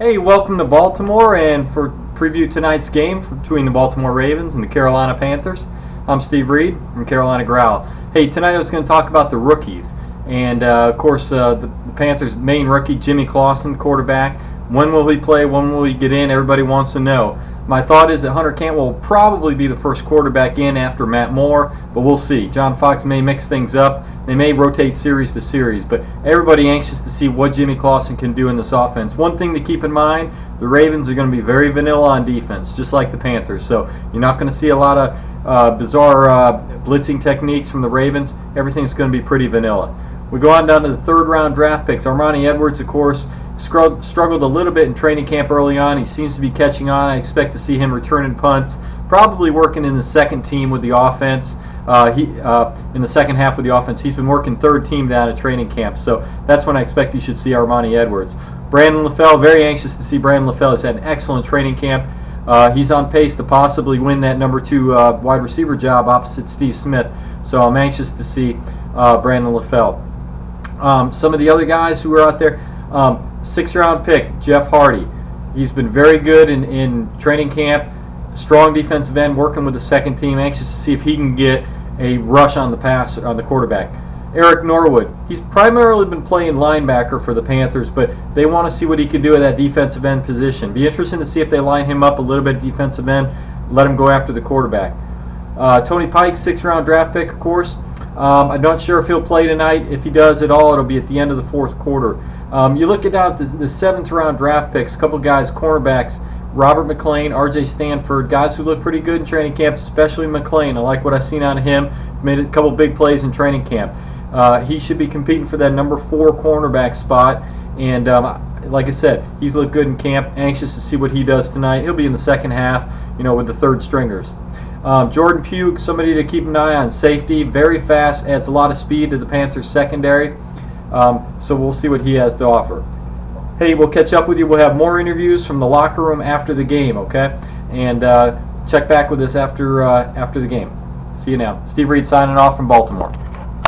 Hey, welcome to Baltimore, and for preview tonight's game between the Baltimore Ravens and the Carolina Panthers. I'm Steve Reed from Carolina Growl. Hey, tonight I was going to talk about the rookies, and of course the Panthers' main rookie, Jimmy Clausen, quarterback. When will he play? When will he get in? Everybody wants to know. My thought is that Hunter Cantwell will probably be the first quarterback in after Matt Moore, but we'll see. John Fox may mix things up. They may rotate series to series, but everybody anxious to see what Jimmy Clausen can do in this offense. One thing to keep in mind, the Ravens are going to be very vanilla on defense, just like the Panthers. So you're not going to see a lot of bizarre blitzing techniques from the Ravens. Everything's going to be pretty vanilla. We go on down to the third-round draft picks. Armani Edwards, of course, struggled a little bit in training camp early on. He seems to be catching on. I expect to see him returning punts, probably working in the second team with the offense. In the second half with the offense, he's been working third team down at training camp, so that's when I expect you should see Armani Edwards. Brandon LaFell, very anxious to see Brandon LaFell. He's had an excellent training camp. He's on pace to possibly win that number 2 wide receiver job opposite Steve Smith, so I'm anxious to see Brandon LaFell. Some of the other guys who are out there, 6th-round pick, Jeff Hardy. He's been very good in training camp. Strong defensive end, working with the second team. Anxious to see if he can get a rush on the pass on the quarterback. Eric Norwood. He's primarily been playing linebacker for the Panthers, but they want to see what he can do at that defensive end position. Be interesting to see if they line him up a little bit at defensive end, let him go after the quarterback. Tony Pike, 6th-round draft pick, of course. I'm not sure if he'll play tonight. If he does at all, it'll be at the end of the fourth quarter. You look at the 7th-round draft picks, a couple guys, cornerbacks, Robert McClain, R.J. Stanford, guys who look pretty good in training camp, especially McClain. I like what I've seen out of him. Made a couple big plays in training camp. He should be competing for that number 4 cornerback spot. And like I said, he's looked good in camp. Anxious to see what he does tonight. He'll be in the second half, with the third stringers. Jordan Pugh, somebody to keep an eye on. Safety, very fast, adds a lot of speed to the Panthers secondary. So we'll see what he has to offer. Hey, we'll catch up with you. We'll have more interviews from the locker room after the game, okay? And check back with us after the game. See you now. Steve Reed signing off from Baltimore.